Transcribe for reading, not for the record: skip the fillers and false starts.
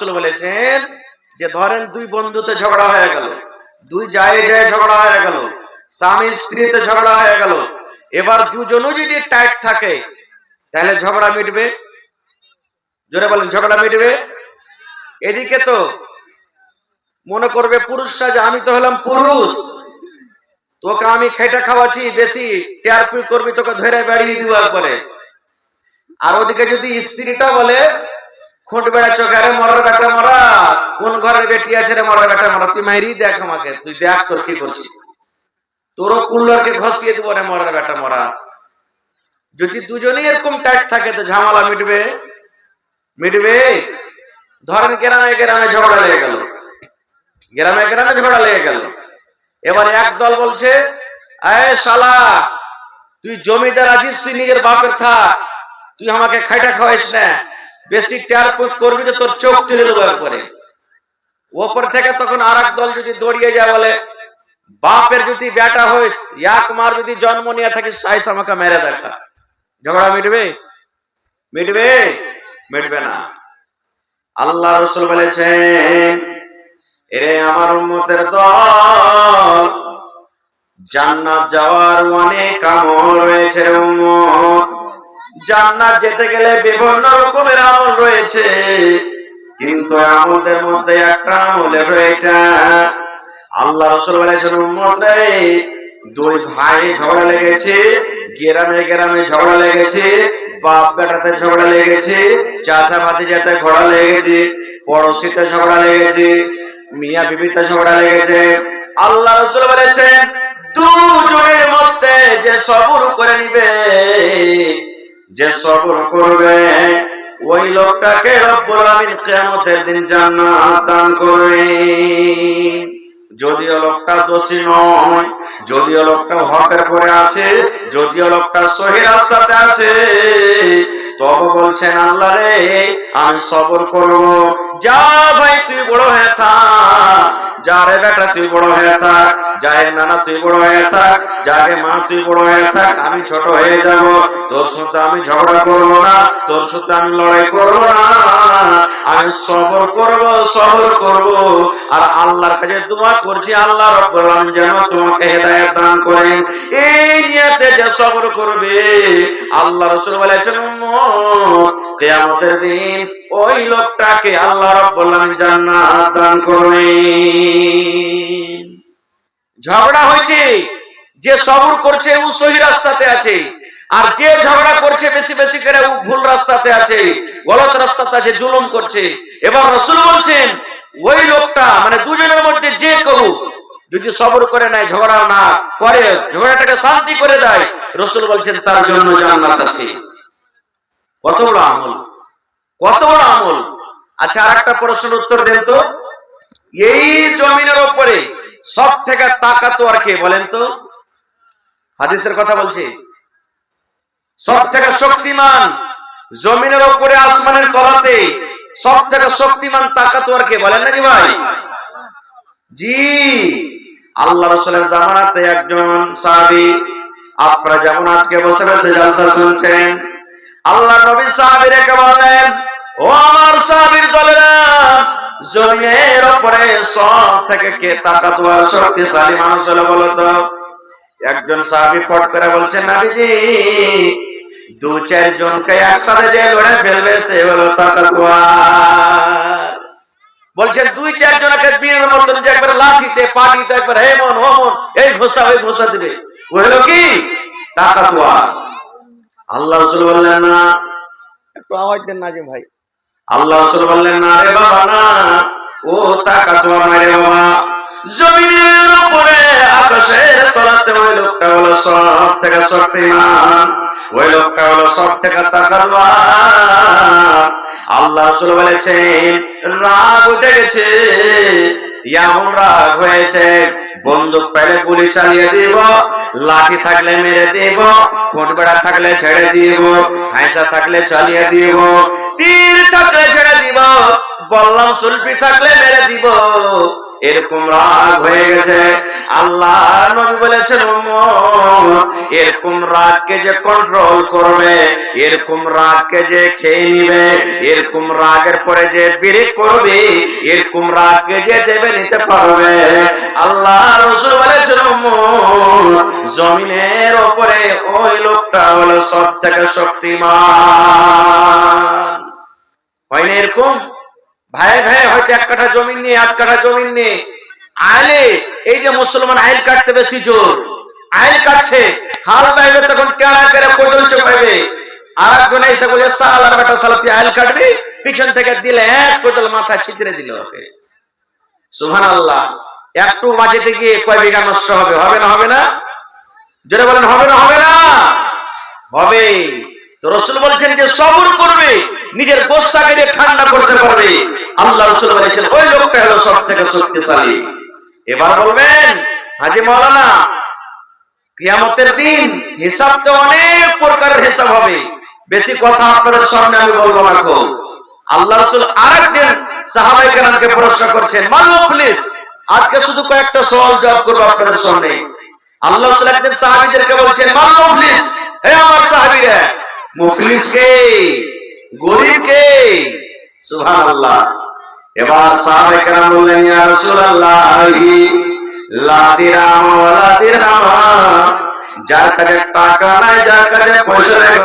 রাসূল বলেছেন যে ধরেন দুই বন্ধুতে ঝগড়া হয়ে গেল, দুই জায়ে ঝগড়া হয়ে গেল, স্বামী স্ত্রীতে ঝগড়া হয়ে গেল, এবার দুজনও যদি টাইট থাকে তাহলে ঝগড়া মিটবে? জোরে বলেন, ঝগড়া মিটবে? এদিকে তো মনে করবে পুরুষটা যে আমি তো হলাম পুরুষ, তোকে আমি খেটে খাওয়াচ্ছি, বেশি টেরপুই করবি, তোকে ধরে বেড়িয়ে দিব একবারে। আর ওদিকে যদি স্ত্রীটা বলে খুঁট বেড়া চোখে, আরে মরার বেটা মরা, কোন ঘরের বেটি আছে রে মরার বেটা মরা, তুই মাইরি দেখ আমাকে, তুই দেখ তোর কি করছিস, তোরও কুল্লারকে ঘষিয়ে দিব রে মরার বেটা মরা। যদি দুজনেই এরকম টাইট থাকে তো ঝামেলা মিটবে? মিটবে? ধরেন গ্রামে গ্রামে ঝগড়া লেগে গেল, গ্রামে গ্রামে ঝগড়া লেগে গেল। এবার এক দল বলছে, আরে শালা তুই জমিদার আছিস, তুই নিজের বাপের থাক, তুই আমাকে খাইটা খাওয়াইস না, বেশি টের করবি তো তোর চোখ তুলে নেবো একবারে। ওপর থেকে তখন আর এক দল যদি দৌড়িয়ে যায় বলে, বাপের যদি বেটা হইস, এক মার যদি জন্ম নিয়ে থাকিস, চাইছ আমাকে মেরে দেখা। ঝগড়া মিটবে? মিটবে? মিটবে না। আল্লাহ রাসূল বলেছেন, এরে আমার উম্মতের দল, জান্নাত যাওয়ার অনেক আমল রয়েছে রে উম্মত। জান্নাত যেতে গেলে বিভিন্ন রকমের আমল রয়েছে, কিন্তু আমলের মধ্যে একটা আমল হলো এটা। আল্লাহ রাসূল বলেছেন, উম্মত রে, দুই ভাই ঝগড়া লেগেছে, গ্রামে গ্রামে ঝগড়া লেগেছে, বাপ বেটাতে ঝগড়া লেগেছে, চাচা ভাতিজাতে ঝগড়া লেগেছে, পড়োশিতে ঝগড়া লেগেছে, মিয়া বিবিতে ঝগড়া লেগেছে। আল্লাহ রাসূল বলেছেন, দুজনের মধ্যে যে সবর করে নিবে, যে সবর করবে, ওই লোকটাকে রব্বুল আলামিন কিয়ামতের দিন জান্নাত দান করবেন। যদিও লোকটা দোষী নয়, যদিও লোকটা হকের পরে আছে, যদিও লোকটা সহি রাস্তাতে আছে, তবে বলছেন আল্লাহ রে, আমি সবর করব। যা ভাই তুই বড় হয়ে থাক, যা রে বেটা তুই বড় হয়ে থাক, যা রে নানা তুই বড় হয়ে থাক, যা রে মা তুই বড় হয়ে থাক, আমি ছোট হয়ে যাব, তোর সাথে আমি ঝগড়া করবো না, তোর সাথে আমি লড়াই করবো না, আমি সবর করব, সবর করব। আর আল্লাহর কাছে দোয়া করছি, আল্লাহ রাব্বুল আলামিন যেন তোমাকে হেদায়েত দান করেন। এই নিয়তে যে সবর করবে, আল্লাহ রাসূল বলেছেন, উম্মত, কিয়ামতের দিন ওই লোকটাকে আল্লাহ রাব্বুল আলামিন জান্নাত দান করবেন। ঝগড়া হয়েছে, যে সবর করছে ও সহি রাস্তাতে আছে, আর যে ঝগড়া করছে বেশি বেশি করে ও ভুল রাস্তাতে আছে, গলত রাস্তাতে আছে, জুলুম করছে। এবার রাসূল বলছেন, ওই লোকটা মানে দুজনের মধ্যে যে করুক, যদি সবর করে নাই, ঝগড়া না করে, ঝগড়াটাকে শান্তি করে দেয়, রাসূল বলছেন তার জন্য জান্নাত আছে। কত বড় আমল, কত বড় আমল। আচ্ছা, আর একটা প্রশ্নের উত্তর দেন তো, এই জমিনের উপরে সব থেকে তাকাতোয়ার কে বলেন তো? হাদিসের কথা বলছি, সব থেকে শক্তিমান, জমিনের উপরে আসমানের তলাতে সব থেকে শক্তিমান তাকাতোয়ার কে বলেন নাকি ভাই? জি, আল্লাহ রাসূলের জামানাতে একজন সাহাবী, আপনারা যেমন আজকে বসে বসে জালসা শুনছেন, আল্লাহ নবী সাহাবীদেরকে বললেন, ও আমার সাহাবীর দলেরা, জমিনের উপরে সব থেকে কে তাকাতোয়ার শক্তিশালী মানুষ হলো বলো তো? একজন সাহাবী ফট করে বলছেন, নবীজি, দু চার জনকে একসাথে যে লড়ে ফেলবে সে হলো তাকাতোয়ার। বলছেন দুই চার জনকে বীরের মতন যে একবার লাঠিতে পাটিতে একবার হেমন হোমন এই ঘোষা ওই ঘোষা দিবে, ও হলো কি? তাকাতোয়ার। আল্লাহ রাসূল বললেন, না, একটু আওয়াজ দেন না যে ভাই। আল্লাহ রাসূল বললেন, না রে বাবা, না, ও তাকাতোয়া নয় রে বাবা। জমিনের উপরে আকাশের তলাতে ওই লোকটা হলো সব থেকে শক্তিমান, ওই লোকটা হলো সব থেকে তাকাতোয়ার। আল্লাহ রাসূল বলেছেন, রাগ উঠে গেছে, এমন রাগ হয়েছে, বন্দুক পেলে গুলি চালিয়ে দিব, লাঠি থাকলে মেরে দিব, খুঁট বেড়া থাকলে ছেড়ে দিব, হাঁসা থাকলে চালিয়ে দিব, তীর থাকলে ছেড়ে দিব, বললাম সুলপি থাকলে মেরে দিব, এরকম রাগ হয়ে গেছে। আল্লাহ নবী বলেছেন উম্মত এরকম রাগকে যে কন্ট্রোল করবে, এরকম রাগকে যে খেয়ে নিবে, এরকম রাগের পরে যে ব্রেক করবে, এরকম রাগকে যে দেবে নিতে পারবে, আল্লাহ রাসূল বলেছেন উম্মত জমিনের উপরে ওই লোকটা হলো সবথেকে শক্তিমান। হয় না এরকম? ভাই ভাই হয়তো 1 কাঠা জমি নিয়ে 1 কাঠা জমি নিয়ে আইলে, এই যে মুসলমান আইল কাটতে বেশি জোর, আইল কাটছে, হাল বাইবে তখন টেড়া করে কোদল চপাইবে, আর একজন এসে বলে সালার বেটা সালা তুই আইল কাটবি, পিছন থেকে দিলে এক কোদল মাথা ছিতরে দিল ওকে। সুবহানাল্লাহ। একটু বাঁচাতে গিয়ে কয় বিঘা নষ্ট হবে? হবে না? হবে না? জোরে বলেন হবে না? হবে না? হবে। তো রাসূল বলেছেন যে সবর করবে, নিজের গোসাকে দিয়ে ঠান্ডা করতে পারবে, আল্লাহ রাসূল বলেছেন ওই লোকটা হলো সবথেকে শক্তিশালী। এবার বলবেন হাজী মাওলানা কিয়ামতের দিন হিসাব তো অনেক প্রকারের হিসাব হবে, বেশি কথা আপনাদের সামনে আমি বলবো না। খুব আল্লাহ রাসূল আরেকদিন সাহাবায়ে কেরামকে প্রশ্ন করছেন, মানলো প্লিজ, আজকে শুধু কয়েকটা সওয়াল জবাব করব আপনাদের সামনে। আল্লাহ রাসূল একদিন সাহাবীদেরকে বলছেন, মানলো প্লিজ, হে আমার সাহাবীরা, মুফলিস কে, গরীব কে? সুবহানাল্লাহ। এবার সাহাবায়ে কেরাম বললেন, ইয়া রাসূলুল্লাহ লা দিরহাম ওয়ালা দিরহাম, যার কাছে টাকা নাই, যার কাছে পয়সা নাই,